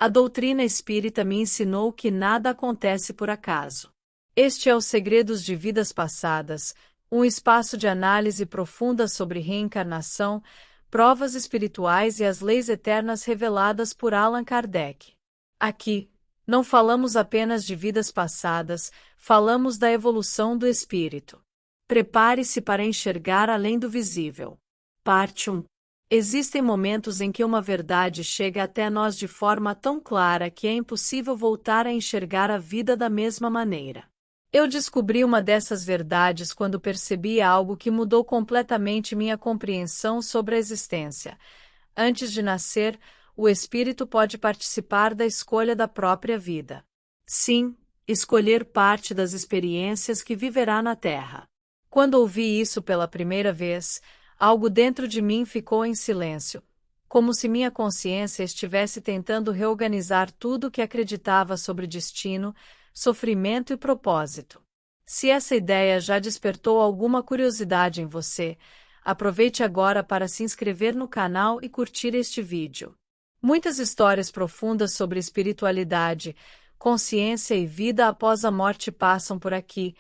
A doutrina espírita me ensinou que nada acontece por acaso. Este é o Segredos de Vidas Passadas, um espaço de análise profunda sobre reencarnação, provas espirituais e as leis eternas reveladas por Allan Kardec. Aqui, não falamos apenas de vidas passadas, falamos da evolução do espírito. Prepare-se para enxergar além do visível. Parte 1. Existem momentos em que uma verdade chega até nós de forma tão clara que é impossível voltar a enxergar a vida da mesma maneira. Eu descobri uma dessas verdades quando percebi algo que mudou completamente minha compreensão sobre a existência. Antes de nascer, o espírito pode participar da escolha da própria vida. Sim, escolher parte das experiências que viverá na Terra. Quando ouvi isso pela primeira vez, algo dentro de mim ficou em silêncio, como se minha consciência estivesse tentando reorganizar tudo o que acreditava sobre destino, sofrimento e propósito. Se essa ideia já despertou alguma curiosidade em você, aproveite agora para se inscrever no canal e curtir este vídeo. Muitas histórias profundas sobre espiritualidade, consciência e vida após a morte passam por aqui,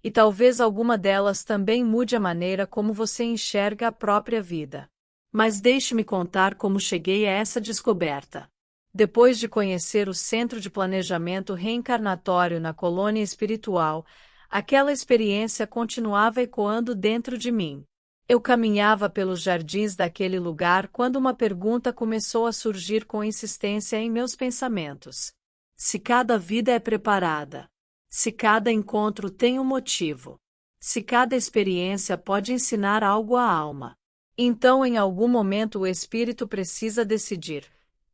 e talvez alguma delas também mude a maneira como você enxerga a própria vida. Mas deixe-me contar como cheguei a essa descoberta. Depois de conhecer o Centro de Planejamento Reencarnatório na Colônia Espiritual, aquela experiência continuava ecoando dentro de mim. Eu caminhava pelos jardins daquele lugar quando uma pergunta começou a surgir com insistência em meus pensamentos. Se cada vida é preparada? Se cada encontro tem um motivo? Se cada experiência pode ensinar algo à alma? Então, em algum momento, o espírito precisa decidir: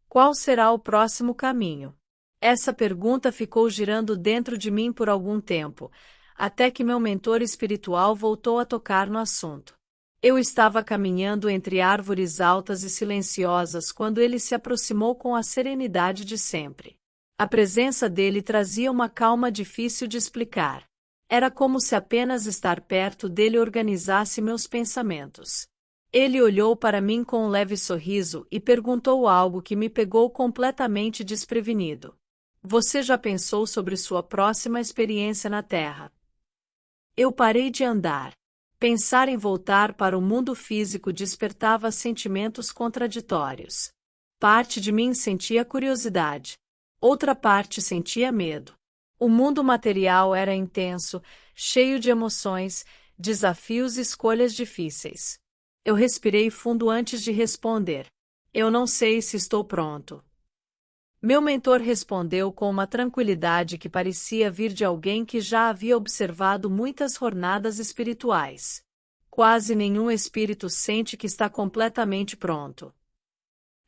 qual será o próximo caminho? Essa pergunta ficou girando dentro de mim por algum tempo, até que meu mentor espiritual voltou a tocar no assunto. Eu estava caminhando entre árvores altas e silenciosas quando ele se aproximou com a serenidade de sempre. A presença dele trazia uma calma difícil de explicar. Era como se apenas estar perto dele organizasse meus pensamentos. Ele olhou para mim com um leve sorriso e perguntou algo que me pegou completamente desprevenido. Você já pensou sobre sua próxima experiência na Terra? Eu parei de andar. Pensar em voltar para o mundo físico despertava sentimentos contraditórios. Parte de mim sentia curiosidade. Outra parte sentia medo. O mundo material era intenso, cheio de emoções, desafios e escolhas difíceis. Eu respirei fundo antes de responder. Eu não sei se estou pronto. Meu mentor respondeu com uma tranquilidade que parecia vir de alguém que já havia observado muitas jornadas espirituais. Quase nenhum espírito sente que está completamente pronto.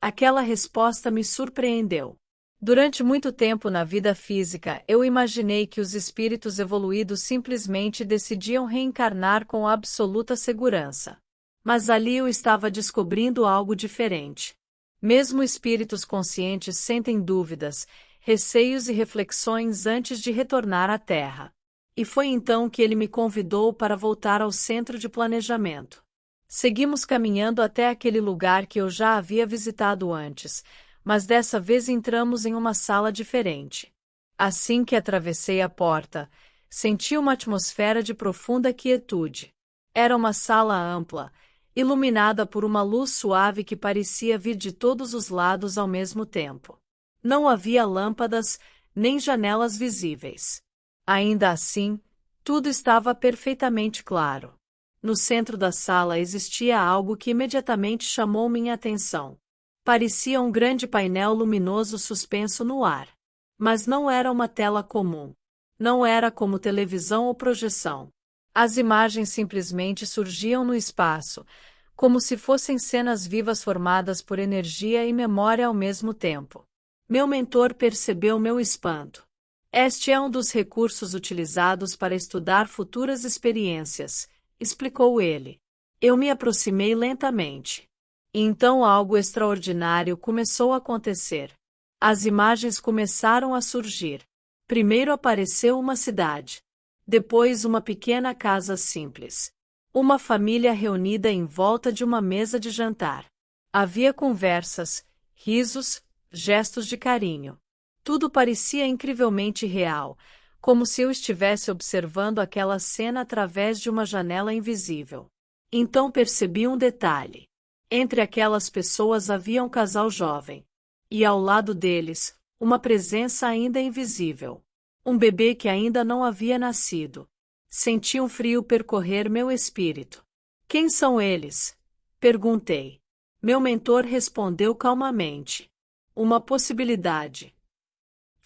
Aquela resposta me surpreendeu. Durante muito tempo na vida física, eu imaginei que os espíritos evoluídos simplesmente decidiam reencarnar com absoluta segurança. Mas ali eu estava descobrindo algo diferente. Mesmo espíritos conscientes sentem dúvidas, receios e reflexões antes de retornar à Terra. E foi então que ele me convidou para voltar ao Centro de Planejamento. Seguimos caminhando até aquele lugar que eu já havia visitado antes, mas dessa vez entramos em uma sala diferente. Assim que atravessei a porta, senti uma atmosfera de profunda quietude. Era uma sala ampla, iluminada por uma luz suave que parecia vir de todos os lados ao mesmo tempo. Não havia lâmpadas, nem janelas visíveis. Ainda assim, tudo estava perfeitamente claro. No centro da sala existia algo que imediatamente chamou minha atenção. Parecia um grande painel luminoso suspenso no ar. Mas não era uma tela comum. Não era como televisão ou projeção. As imagens simplesmente surgiam no espaço, como se fossem cenas vivas formadas por energia e memória ao mesmo tempo. Meu mentor percebeu meu espanto. Este é um dos recursos utilizados para estudar futuras experiências, explicou ele. Eu me aproximei lentamente. E então algo extraordinário começou a acontecer. As imagens começaram a surgir. Primeiro apareceu uma cidade. Depois uma pequena casa simples. Uma família reunida em volta de uma mesa de jantar. Havia conversas, risos, gestos de carinho. Tudo parecia incrivelmente real, como se eu estivesse observando aquela cena através de uma janela invisível. Então percebi um detalhe. Entre aquelas pessoas havia um casal jovem. E ao lado deles, uma presença ainda invisível. Um bebê que ainda não havia nascido. Senti um frio percorrer meu espírito. Quem são eles? Perguntei. Meu mentor respondeu calmamente. Uma possibilidade.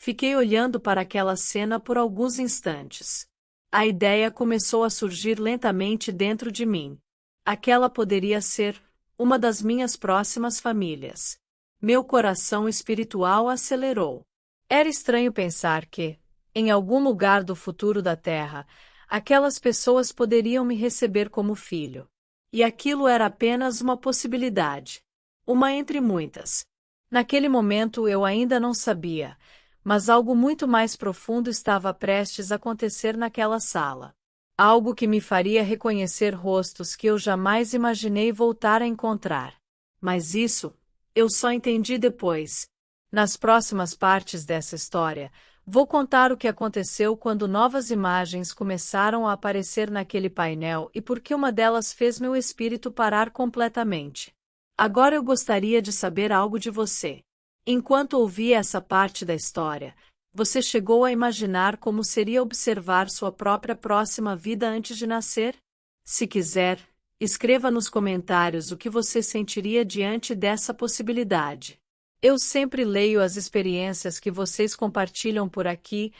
Fiquei olhando para aquela cena por alguns instantes. A ideia começou a surgir lentamente dentro de mim. Aquela poderia ser uma das minhas próximas famílias. Meu coração espiritual acelerou. Era estranho pensar que, em algum lugar do futuro da Terra, aquelas pessoas poderiam me receber como filho. E aquilo era apenas uma possibilidade. Uma entre muitas. Naquele momento eu ainda não sabia, mas algo muito mais profundo estava prestes a acontecer naquela sala. Algo que me faria reconhecer rostos que eu jamais imaginei voltar a encontrar. Mas isso, eu só entendi depois. Nas próximas partes dessa história, vou contar o que aconteceu quando novas imagens começaram a aparecer naquele painel e por que uma delas fez meu espírito parar completamente. Agora eu gostaria de saber algo de você. Enquanto ouvia essa parte da história, você chegou a imaginar como seria observar sua própria próxima vida antes de nascer? Se quiser, escreva nos comentários o que você sentiria diante dessa possibilidade. Eu sempre leio as experiências que vocês compartilham por aqui,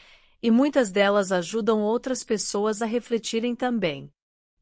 e muitas delas ajudam outras pessoas a refletirem também.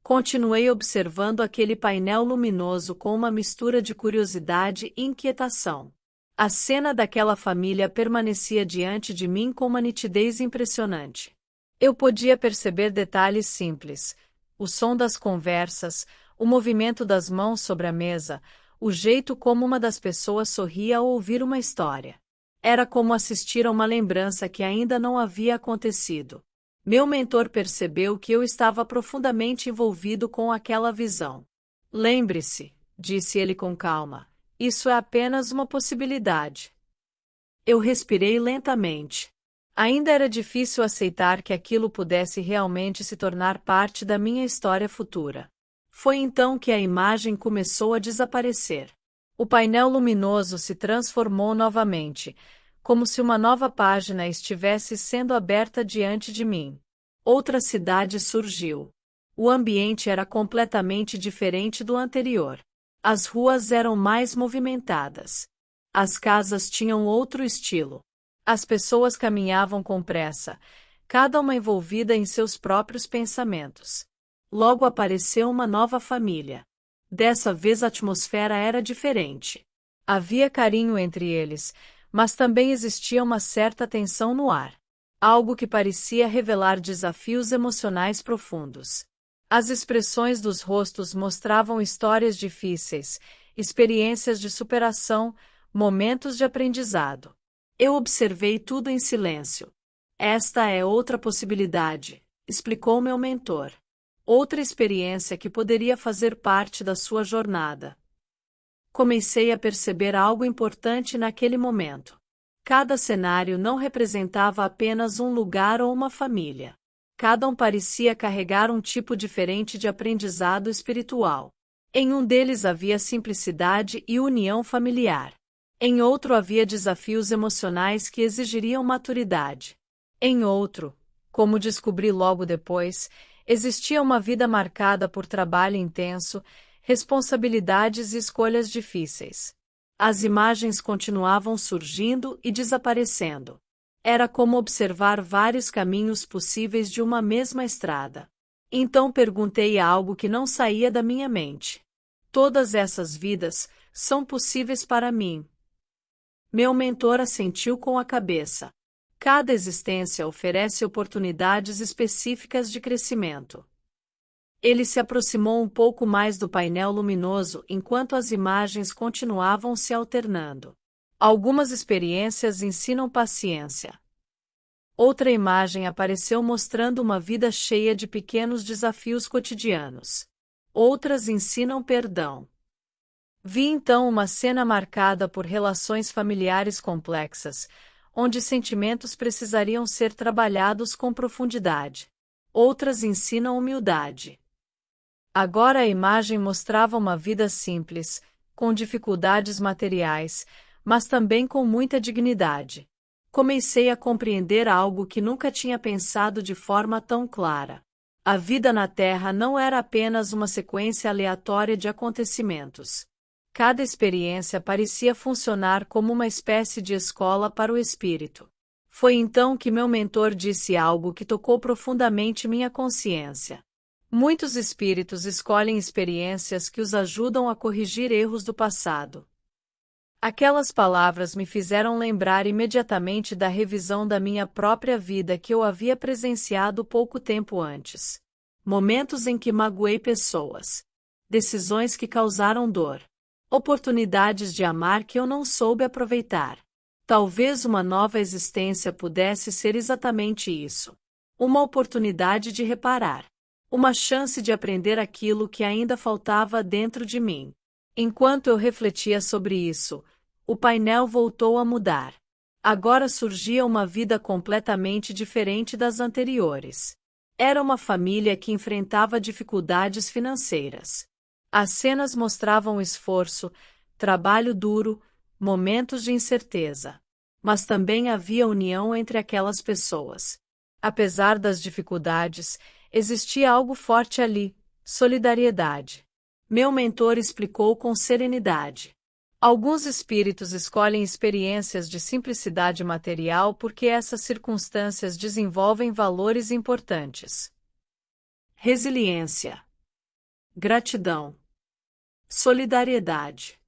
Continuei observando aquele painel luminoso com uma mistura de curiosidade e inquietação. A cena daquela família permanecia diante de mim com uma nitidez impressionante. Eu podia perceber detalhes simples: o som das conversas, o movimento das mãos sobre a mesa, o jeito como uma das pessoas sorria ao ouvir uma história. Era como assistir a uma lembrança que ainda não havia acontecido. Meu mentor percebeu que eu estava profundamente envolvido com aquela visão. Lembre-se, disse ele com calma, isso é apenas uma possibilidade. Eu respirei lentamente. Ainda era difícil aceitar que aquilo pudesse realmente se tornar parte da minha história futura. Foi então que a imagem começou a desaparecer. O painel luminoso se transformou novamente, como se uma nova página estivesse sendo aberta diante de mim. Outra cidade surgiu. O ambiente era completamente diferente do anterior. As ruas eram mais movimentadas. As casas tinham outro estilo. As pessoas caminhavam com pressa, cada uma envolvida em seus próprios pensamentos. Logo apareceu uma nova família. Dessa vez a atmosfera era diferente. Havia carinho entre eles, mas também existia uma certa tensão no ar. Algo que parecia revelar desafios emocionais profundos. As expressões dos rostos mostravam histórias difíceis, experiências de superação, momentos de aprendizado. Eu observei tudo em silêncio. Esta é outra possibilidade, explicou meu mentor. Outra experiência que poderia fazer parte da sua jornada. Comecei a perceber algo importante naquele momento. Cada cenário não representava apenas um lugar ou uma família. Cada um parecia carregar um tipo diferente de aprendizado espiritual. Em um deles havia simplicidade e união familiar. Em outro havia desafios emocionais que exigiriam maturidade. Em outro, como descobri logo depois, existia uma vida marcada por trabalho intenso, responsabilidades e escolhas difíceis. As imagens continuavam surgindo e desaparecendo. Era como observar vários caminhos possíveis de uma mesma estrada. Então perguntei algo que não saía da minha mente. Todas essas vidas são possíveis para mim? Meu mentor assentiu com a cabeça. Cada existência oferece oportunidades específicas de crescimento. Ele se aproximou um pouco mais do painel luminoso enquanto as imagens continuavam se alternando. Algumas experiências ensinam paciência. Outra imagem apareceu mostrando uma vida cheia de pequenos desafios cotidianos. Outras ensinam perdão. Vi então uma cena marcada por relações familiares complexas, onde sentimentos precisariam ser trabalhados com profundidade. Outras ensinam humildade. Agora a imagem mostrava uma vida simples, com dificuldades materiais, mas também com muita dignidade. Comecei a compreender algo que nunca tinha pensado de forma tão clara. A vida na Terra não era apenas uma sequência aleatória de acontecimentos. Cada experiência parecia funcionar como uma espécie de escola para o espírito. Foi então que meu mentor disse algo que tocou profundamente minha consciência. Muitos espíritos escolhem experiências que os ajudam a corrigir erros do passado. Aquelas palavras me fizeram lembrar imediatamente da revisão da minha própria vida que eu havia presenciado pouco tempo antes. Momentos em que magoei pessoas. Decisões que causaram dor. Oportunidades de amar que eu não soube aproveitar. Talvez uma nova existência pudesse ser exatamente isso. Uma oportunidade de reparar. Uma chance de aprender aquilo que ainda faltava dentro de mim. Enquanto eu refletia sobre isso, o painel voltou a mudar. Agora surgia uma vida completamente diferente das anteriores. Era uma família que enfrentava dificuldades financeiras. As cenas mostravam esforço, trabalho duro, momentos de incerteza. Mas também havia união entre aquelas pessoas. Apesar das dificuldades, existia algo forte ali: solidariedade. Meu mentor explicou com serenidade. Alguns espíritos escolhem experiências de simplicidade material porque essas circunstâncias desenvolvem valores importantes. Resiliência. Gratidão. Solidariedade.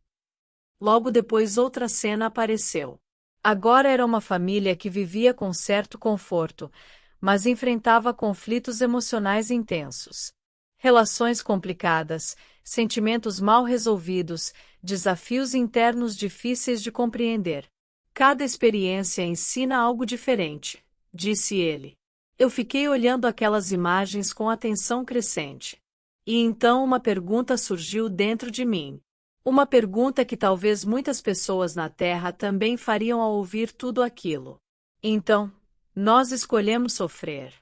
Logo depois outra cena apareceu. Agora era uma família que vivia com certo conforto, mas enfrentava conflitos emocionais intensos. Relações complicadas, sentimentos mal resolvidos, desafios internos difíceis de compreender. Cada experiência ensina algo diferente, disse ele. Eu fiquei olhando aquelas imagens com atenção crescente. E então uma pergunta surgiu dentro de mim. Uma pergunta que talvez muitas pessoas na Terra também fariam ao ouvir tudo aquilo. Então, nós escolhemos sofrer.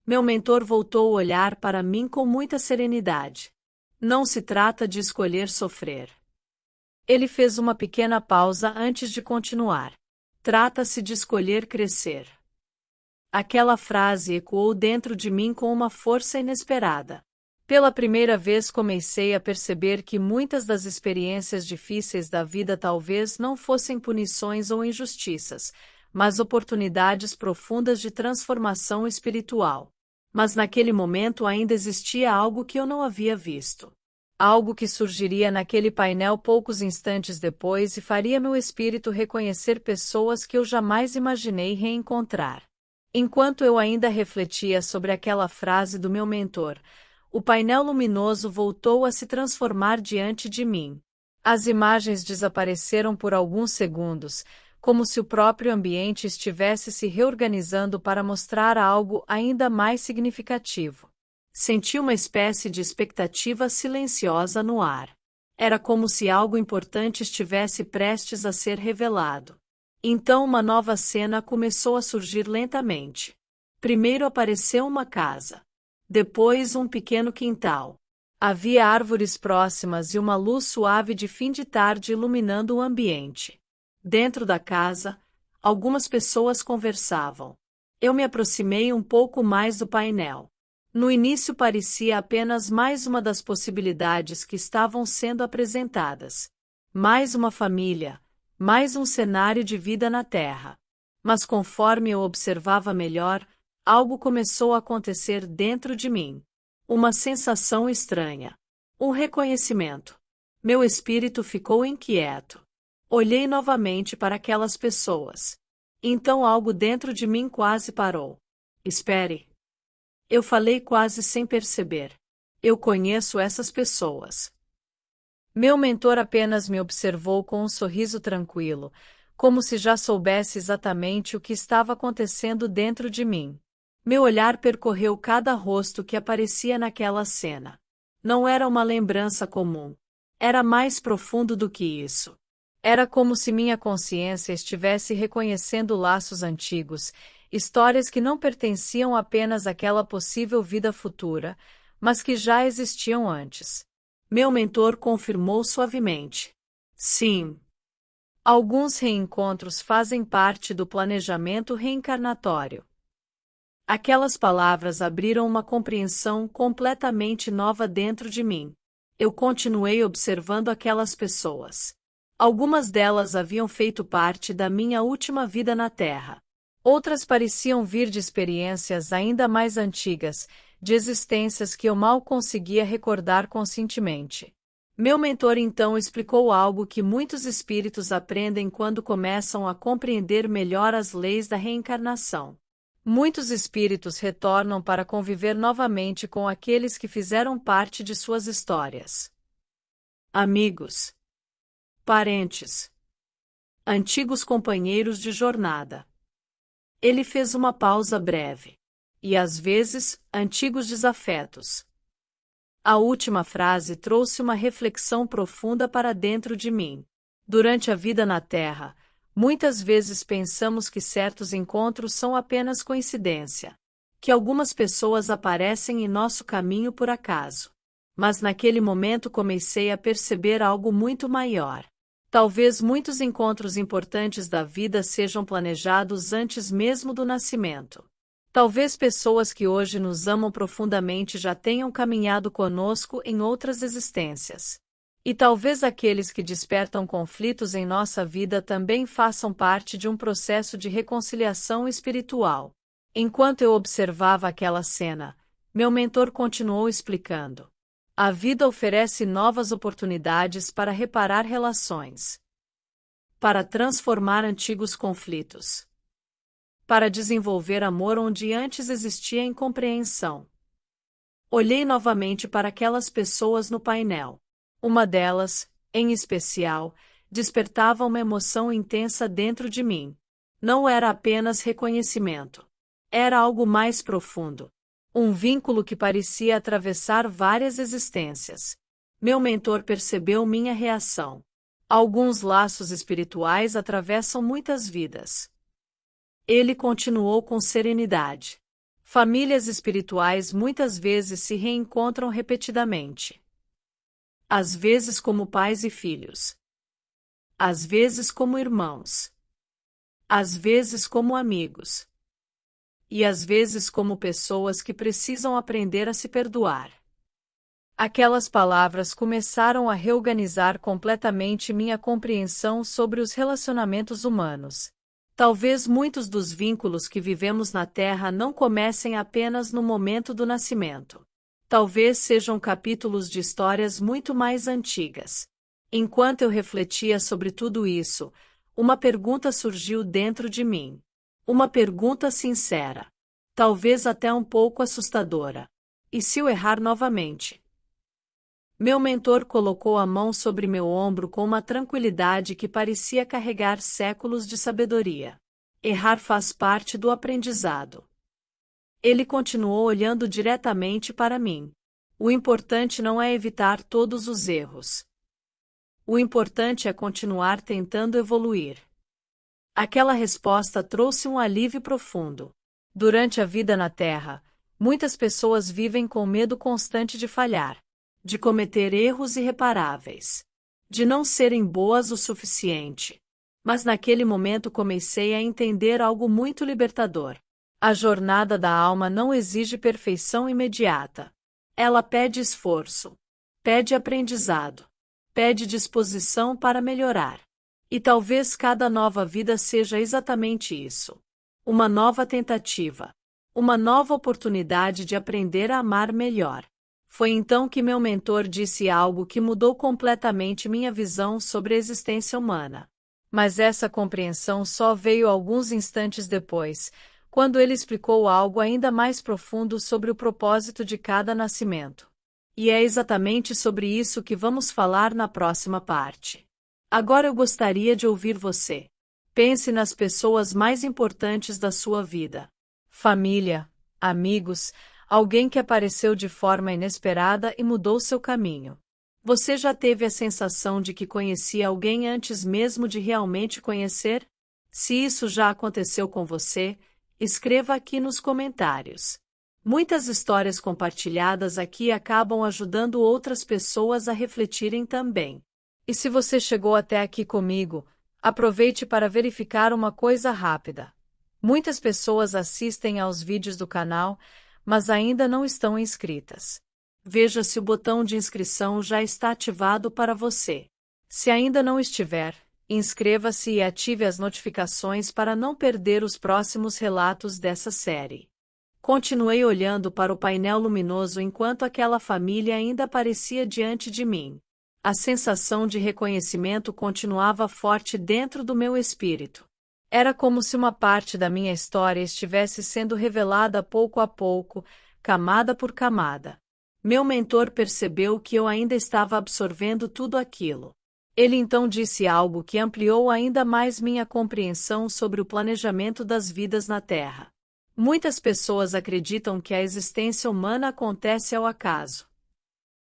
Meu mentor voltou a olhar para mim com muita serenidade. Não se trata de escolher sofrer. Ele fez uma pequena pausa antes de continuar. Trata-se de escolher crescer. Aquela frase ecoou dentro de mim com uma força inesperada. Pela primeira vez comecei a perceber que muitas das experiências difíceis da vida talvez não fossem punições ou injustiças, mas oportunidades profundas de transformação espiritual. Mas naquele momento ainda existia algo que eu não havia visto. Algo que surgiria naquele painel poucos instantes depois e faria meu espírito reconhecer pessoas que eu jamais imaginei reencontrar. Enquanto eu ainda refletia sobre aquela frase do meu mentor, o painel luminoso voltou a se transformar diante de mim. As imagens desapareceram por alguns segundos, como se o próprio ambiente estivesse se reorganizando para mostrar algo ainda mais significativo. Senti uma espécie de expectativa silenciosa no ar. Era como se algo importante estivesse prestes a ser revelado. Então uma nova cena começou a surgir lentamente. Primeiro apareceu uma casa. Depois um pequeno quintal. Havia árvores próximas e uma luz suave de fim de tarde iluminando o ambiente. Dentro da casa, algumas pessoas conversavam. Eu me aproximei um pouco mais do painel. No início parecia apenas mais uma das possibilidades que estavam sendo apresentadas. Mais uma família, mais um cenário de vida na Terra. Mas conforme eu observava melhor, algo começou a acontecer dentro de mim. Uma sensação estranha. Um reconhecimento. Meu espírito ficou inquieto. Olhei novamente para aquelas pessoas. Então algo dentro de mim quase parou. Espere. Eu falei quase sem perceber. Eu conheço essas pessoas. Meu mentor apenas me observou com um sorriso tranquilo, como se já soubesse exatamente o que estava acontecendo dentro de mim. Meu olhar percorreu cada rosto que aparecia naquela cena. Não era uma lembrança comum. Era mais profundo do que isso. Era como se minha consciência estivesse reconhecendo laços antigos, histórias que não pertenciam apenas àquela possível vida futura, mas que já existiam antes. Meu mentor confirmou suavemente. Sim. Alguns reencontros fazem parte do planejamento reencarnatório. Aquelas palavras abriram uma compreensão completamente nova dentro de mim. Eu continuei observando aquelas pessoas. Algumas delas haviam feito parte da minha última vida na Terra. Outras pareciam vir de experiências ainda mais antigas, de existências que eu mal conseguia recordar conscientemente. Meu mentor então explicou algo que muitos espíritos aprendem quando começam a compreender melhor as leis da reencarnação. Muitos espíritos retornam para conviver novamente com aqueles que fizeram parte de suas histórias. Amigos, parentes, antigos companheiros de jornada. Ele fez uma pausa breve. E às vezes, antigos desafetos. A última frase trouxe uma reflexão profunda para dentro de mim. Durante a vida na Terra, muitas vezes pensamos que certos encontros são apenas coincidência, que algumas pessoas aparecem em nosso caminho por acaso. Mas naquele momento comecei a perceber algo muito maior. Talvez muitos encontros importantes da vida sejam planejados antes mesmo do nascimento. Talvez pessoas que hoje nos amam profundamente já tenham caminhado conosco em outras existências. E talvez aqueles que despertam conflitos em nossa vida também façam parte de um processo de reconciliação espiritual. Enquanto eu observava aquela cena, meu mentor continuou explicando. A vida oferece novas oportunidades para reparar relações, para transformar antigos conflitos, para desenvolver amor onde antes existia incompreensão. Olhei novamente para aquelas pessoas no painel. Uma delas, em especial, despertava uma emoção intensa dentro de mim. Não era apenas reconhecimento. Era algo mais profundo. Um vínculo que parecia atravessar várias existências. Meu mentor percebeu minha reação. Alguns laços espirituais atravessam muitas vidas. Ele continuou com serenidade. Famílias espirituais muitas vezes se reencontram repetidamente. Às vezes como pais e filhos. Às vezes como irmãos. Às vezes como amigos. E às vezes como pessoas que precisam aprender a se perdoar. Aquelas palavras começaram a reorganizar completamente minha compreensão sobre os relacionamentos humanos. Talvez muitos dos vínculos que vivemos na Terra não comecem apenas no momento do nascimento. Talvez sejam capítulos de histórias muito mais antigas. Enquanto eu refletia sobre tudo isso, uma pergunta surgiu dentro de mim. Uma pergunta sincera. Talvez até um pouco assustadora. E se eu errar novamente? Meu mentor colocou a mão sobre meu ombro com uma tranquilidade que parecia carregar séculos de sabedoria. Errar faz parte do aprendizado. Ele continuou olhando diretamente para mim. O importante não é evitar todos os erros. O importante é continuar tentando evoluir. Aquela resposta trouxe um alívio profundo. Durante a vida na Terra, muitas pessoas vivem com medo constante de falhar, de cometer erros irreparáveis, de não serem boas o suficiente. Mas naquele momento comecei a entender algo muito libertador. A jornada da alma não exige perfeição imediata. Ela pede esforço, pede aprendizado, pede disposição para melhorar. E talvez cada nova vida seja exatamente isso. Uma nova tentativa. Uma nova oportunidade de aprender a amar melhor. Foi então que meu mentor disse algo que mudou completamente minha visão sobre a existência humana. Mas essa compreensão só veio alguns instantes depois, quando ele explicou algo ainda mais profundo sobre o propósito de cada nascimento. E é exatamente sobre isso que vamos falar na próxima parte. Agora eu gostaria de ouvir você. Pense nas pessoas mais importantes da sua vida. Família, amigos, alguém que apareceu de forma inesperada e mudou seu caminho. Você já teve a sensação de que conhecia alguém antes mesmo de realmente conhecer? Se isso já aconteceu com você, escreva aqui nos comentários. Muitas histórias compartilhadas aqui acabam ajudando outras pessoas a refletirem também. E se você chegou até aqui comigo, aproveite para verificar uma coisa rápida. Muitas pessoas assistem aos vídeos do canal, mas ainda não estão inscritas. Veja se o botão de inscrição já está ativado para você. Se ainda não estiver, inscreva-se e ative as notificações para não perder os próximos relatos dessa série. Continuei olhando para o painel luminoso enquanto aquela família ainda aparecia diante de mim. A sensação de reconhecimento continuava forte dentro do meu espírito. Era como se uma parte da minha história estivesse sendo revelada pouco a pouco, camada por camada. Meu mentor percebeu que eu ainda estava absorvendo tudo aquilo. Ele então disse algo que ampliou ainda mais minha compreensão sobre o planejamento das vidas na Terra. Muitas pessoas acreditam que a existência humana acontece ao acaso.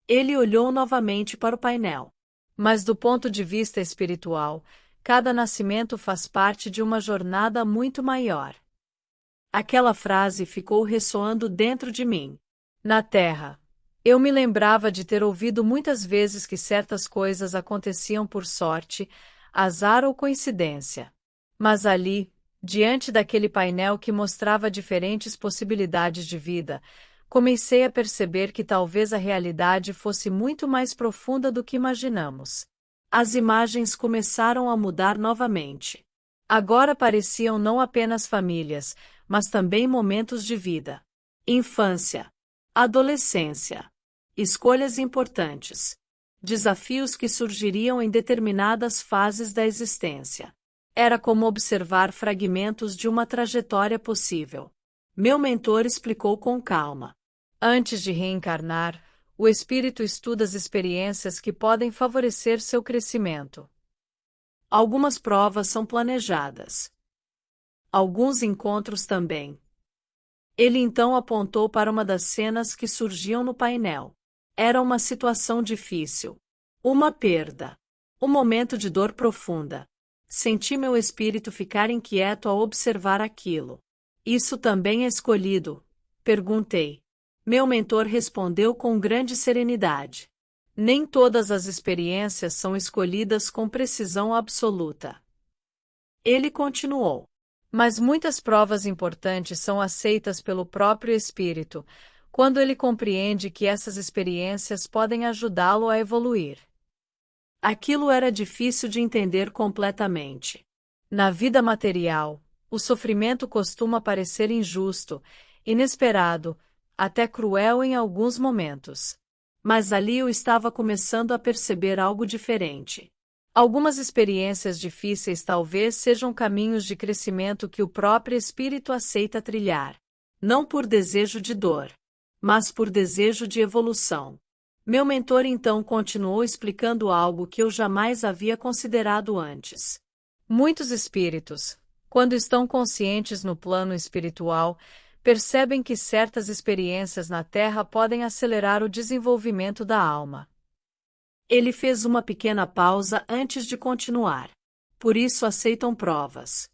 Ele olhou novamente para o painel. Mas do ponto de vista espiritual, cada nascimento faz parte de uma jornada muito maior. Aquela frase ficou ressoando dentro de mim. Na Terra, eu me lembrava de ter ouvido muitas vezes que certas coisas aconteciam por sorte, azar ou coincidência. Mas ali, diante daquele painel que mostrava diferentes possibilidades de vida, comecei a perceber que talvez a realidade fosse muito mais profunda do que imaginamos. As imagens começaram a mudar novamente. Agora pareciam não apenas famílias, mas também momentos de vida. Infância, adolescência, escolhas importantes, desafios que surgiriam em determinadas fases da existência. Era como observar fragmentos de uma trajetória possível. Meu mentor explicou com calma. Antes de reencarnar, o espírito estuda as experiências que podem favorecer seu crescimento. Algumas provas são planejadas. Alguns encontros também. Ele então apontou para uma das cenas que surgiam no painel. Era uma situação difícil. Uma perda. Um momento de dor profunda. Senti meu espírito ficar inquieto ao observar aquilo. Isso também é escolhido? Perguntei. Meu mentor respondeu com grande serenidade. Nem todas as experiências são escolhidas com precisão absoluta. Ele continuou. Mas muitas provas importantes são aceitas pelo próprio espírito, quando ele compreende que essas experiências podem ajudá-lo a evoluir. Aquilo era difícil de entender completamente. Na vida material, o sofrimento costuma parecer injusto, inesperado, até cruel em alguns momentos. Mas ali eu estava começando a perceber algo diferente. Algumas experiências difíceis talvez sejam caminhos de crescimento que o próprio espírito aceita trilhar. Não por desejo de dor, mas por desejo de evolução. Meu mentor então continuou explicando algo que eu jamais havia considerado antes. Muitos espíritos, quando estão conscientes no plano espiritual, percebem que certas experiências na Terra podem acelerar o desenvolvimento da alma. Ele fez uma pequena pausa antes de continuar. Por isso aceitam provas.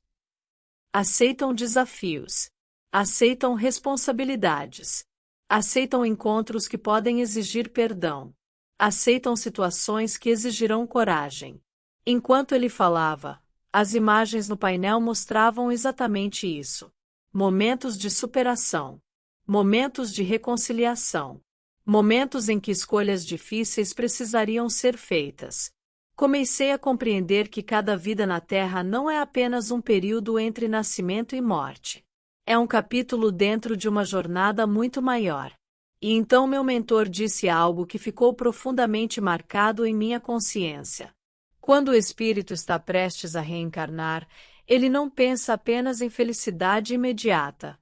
Aceitam desafios. Aceitam responsabilidades. Aceitam encontros que podem exigir perdão. Aceitam situações que exigirão coragem. Enquanto ele falava, as imagens no painel mostravam exatamente isso. Momentos de superação. Momentos de reconciliação. Momentos em que escolhas difíceis precisariam ser feitas. Comecei a compreender que cada vida na Terra não é apenas um período entre nascimento e morte. É um capítulo dentro de uma jornada muito maior. E então meu mentor disse algo que ficou profundamente marcado em minha consciência. Quando o espírito está prestes a reencarnar, ele não pensa apenas em felicidade imediata.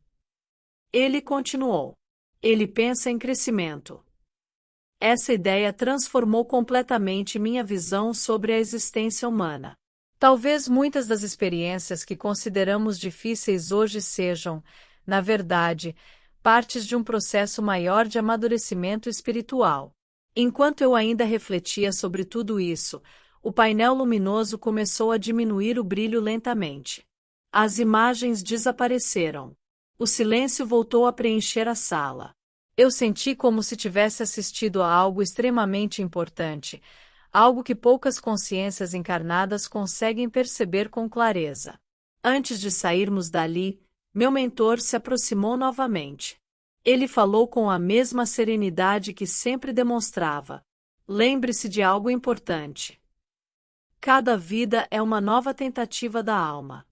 Ele continuou. Ele pensa em crescimento. Essa ideia transformou completamente minha visão sobre a existência humana. Talvez muitas das experiências que consideramos difíceis hoje sejam, na verdade, partes de um processo maior de amadurecimento espiritual. Enquanto eu ainda refletia sobre tudo isso, o painel luminoso começou a diminuir o brilho lentamente. As imagens desapareceram. O silêncio voltou a preencher a sala. Eu senti como se tivesse assistido a algo extremamente importante, algo que poucas consciências encarnadas conseguem perceber com clareza. Antes de sairmos dali, meu mentor se aproximou novamente. Ele falou com a mesma serenidade que sempre demonstrava. Lembre-se de algo importante. Cada vida é uma nova tentativa da alma.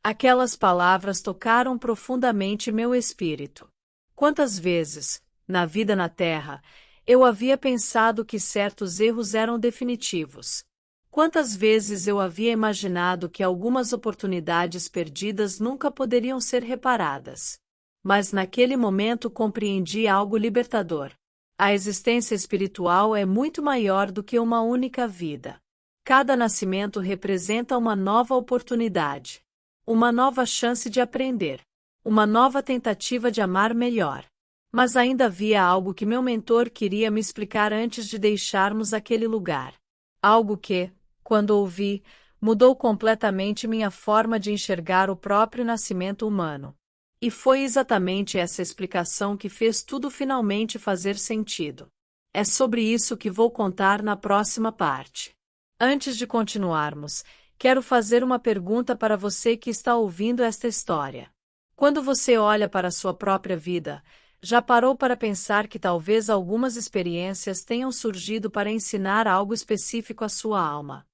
Aquelas palavras tocaram profundamente meu espírito. Quantas vezes, na vida na Terra, eu havia pensado que certos erros eram definitivos. Quantas vezes eu havia imaginado que algumas oportunidades perdidas nunca poderiam ser reparadas. Mas naquele momento compreendi algo libertador. A existência espiritual é muito maior do que uma única vida. Cada nascimento representa uma nova oportunidade. Uma nova chance de aprender. Uma nova tentativa de amar melhor. Mas ainda havia algo que meu mentor queria me explicar antes de deixarmos aquele lugar. Algo que, quando ouvi, mudou completamente minha forma de enxergar o próprio nascimento humano. E foi exatamente essa explicação que fez tudo finalmente fazer sentido. É sobre isso que vou contar na próxima parte. Antes de continuarmos, quero fazer uma pergunta para você que está ouvindo esta história. Quando você olha para a sua própria vida, já parou para pensar que talvez algumas experiências tenham surgido para ensinar algo específico à sua alma?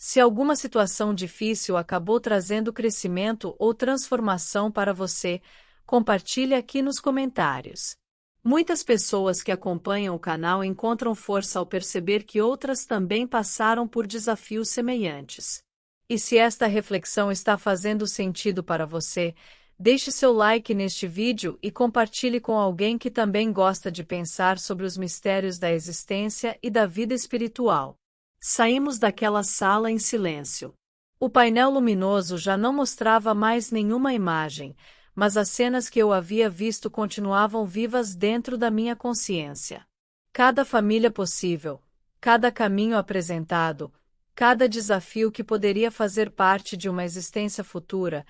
Se alguma situação difícil acabou trazendo crescimento ou transformação para você, compartilhe aqui nos comentários. Muitas pessoas que acompanham o canal encontram força ao perceber que outras também passaram por desafios semelhantes. E se esta reflexão está fazendo sentido para você, deixe seu like neste vídeo e compartilhe com alguém que também gosta de pensar sobre os mistérios da existência e da vida espiritual. Saímos daquela sala em silêncio. O painel luminoso já não mostrava mais nenhuma imagem, mas as cenas que eu havia visto continuavam vivas dentro da minha consciência. Cada família possível, cada caminho apresentado, cada desafio que poderia fazer parte de uma existência futura,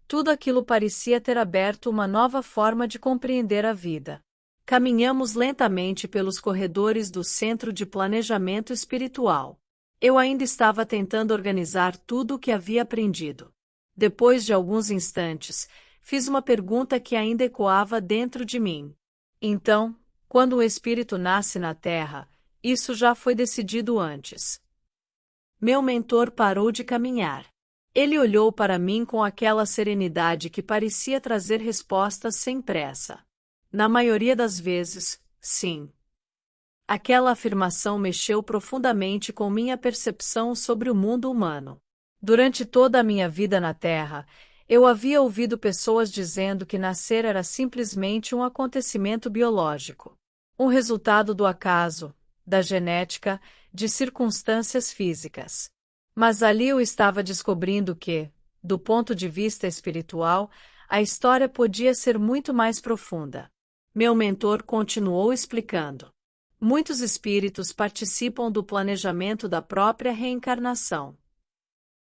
tudo aquilo parecia ter aberto uma nova forma de compreender a vida. Caminhamos lentamente pelos corredores do Centro de Planejamento Espiritual. Eu ainda estava tentando organizar tudo o que havia aprendido. Depois de alguns instantes, fiz uma pergunta que ainda ecoava dentro de mim. Então, quando o espírito nasce na Terra, isso já foi decidido antes. Meu mentor parou de caminhar. Ele olhou para mim com aquela serenidade que parecia trazer respostas sem pressa. Na maioria das vezes, sim. Aquela afirmação mexeu profundamente com minha percepção sobre o mundo humano. Durante toda a minha vida na Terra, eu havia ouvido pessoas dizendo que nascer era simplesmente um acontecimento biológico. Um resultado do acaso, da genética, de circunstâncias físicas. Mas ali eu estava descobrindo que, do ponto de vista espiritual, a história podia ser muito mais profunda. Meu mentor continuou explicando. Muitos espíritos participam do planejamento da própria reencarnação.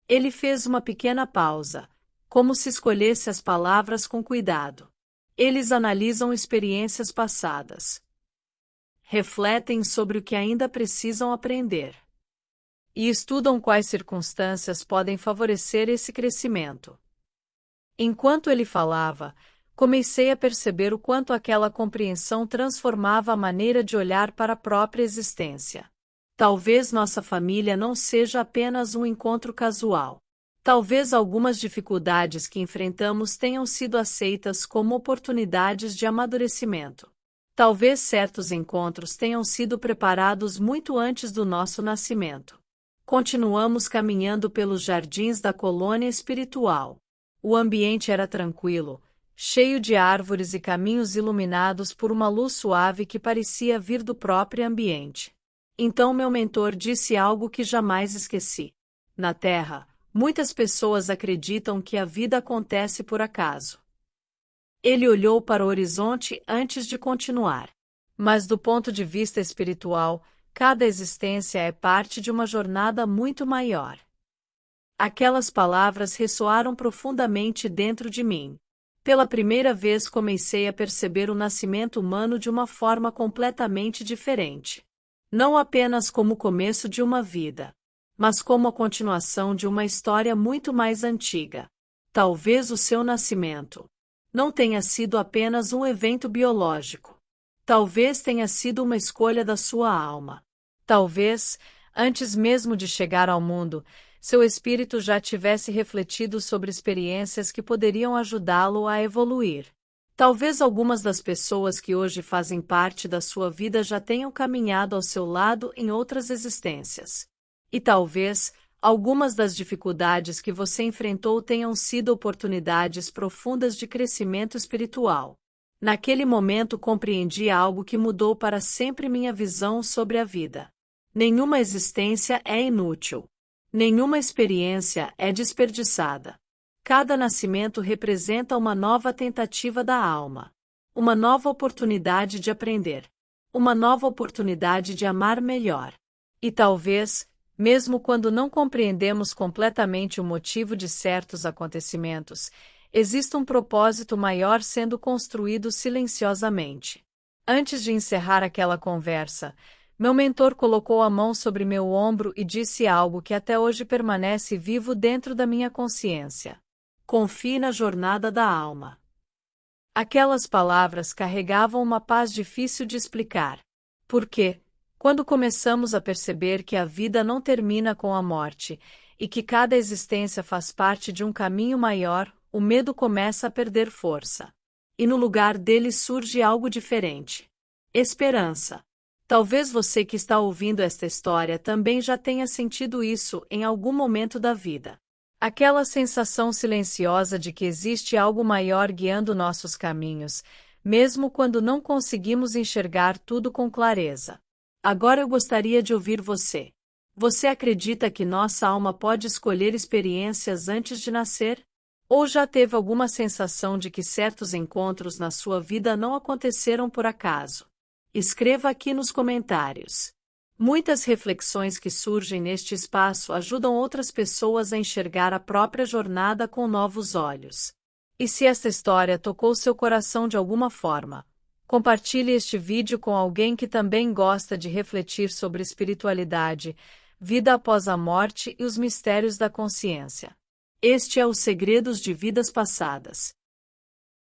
Ele fez uma pequena pausa, como se escolhesse as palavras com cuidado. Eles analisam experiências passadas. Refletem sobre o que ainda precisam aprender. E estudam quais circunstâncias podem favorecer esse crescimento. Enquanto ele falava, comecei a perceber o quanto aquela compreensão transformava a maneira de olhar para a própria existência. Talvez nossa família não seja apenas um encontro casual. Talvez algumas dificuldades que enfrentamos tenham sido aceitas como oportunidades de amadurecimento. Talvez certos encontros tenham sido preparados muito antes do nosso nascimento. Continuamos caminhando pelos jardins da colônia espiritual. O ambiente era tranquilo, cheio de árvores e caminhos iluminados por uma luz suave que parecia vir do próprio ambiente. Então meu mentor disse algo que jamais esqueci. Na Terra, muitas pessoas acreditam que a vida acontece por acaso. Ele olhou para o horizonte antes de continuar. Mas do ponto de vista espiritual, cada existência é parte de uma jornada muito maior. Aquelas palavras ressoaram profundamente dentro de mim. Pela primeira vez comecei a perceber o nascimento humano de uma forma completamente diferente. Não apenas como o começo de uma vida, mas como a continuação de uma história muito mais antiga. Talvez o seu nascimento não tenha sido apenas um evento biológico. Talvez tenha sido uma escolha da sua alma. Talvez, antes mesmo de chegar ao mundo, seu espírito já tivesse refletido sobre experiências que poderiam ajudá-lo a evoluir. Talvez algumas das pessoas que hoje fazem parte da sua vida já tenham caminhado ao seu lado em outras existências. E talvez algumas das dificuldades que você enfrentou tenham sido oportunidades profundas de crescimento espiritual. Naquele momento compreendi algo que mudou para sempre minha visão sobre a vida. Nenhuma existência é inútil. Nenhuma experiência é desperdiçada. Cada nascimento representa uma nova tentativa da alma. Uma nova oportunidade de aprender. Uma nova oportunidade de amar melhor. E talvez, mesmo quando não compreendemos completamente o motivo de certos acontecimentos, existe um propósito maior sendo construído silenciosamente. Antes de encerrar aquela conversa, meu mentor colocou a mão sobre meu ombro e disse algo que até hoje permanece vivo dentro da minha consciência. Confie na jornada da alma. Aquelas palavras carregavam uma paz difícil de explicar. Porque, quando começamos a perceber que a vida não termina com a morte, e que cada existência faz parte de um caminho maior, o medo começa a perder força. E no lugar dele surge algo diferente. Esperança. Talvez você que está ouvindo esta história também já tenha sentido isso em algum momento da vida. Aquela sensação silenciosa de que existe algo maior guiando nossos caminhos, mesmo quando não conseguimos enxergar tudo com clareza. Agora eu gostaria de ouvir você. Você acredita que nossa alma pode escolher experiências antes de nascer? Ou já teve alguma sensação de que certos encontros na sua vida não aconteceram por acaso? Escreva aqui nos comentários. Muitas reflexões que surgem neste espaço ajudam outras pessoas a enxergar a própria jornada com novos olhos. E se esta história tocou seu coração de alguma forma, compartilhe este vídeo com alguém que também gosta de refletir sobre espiritualidade, vida após a morte e os mistérios da consciência. Este é o Segredos de Vidas Passadas.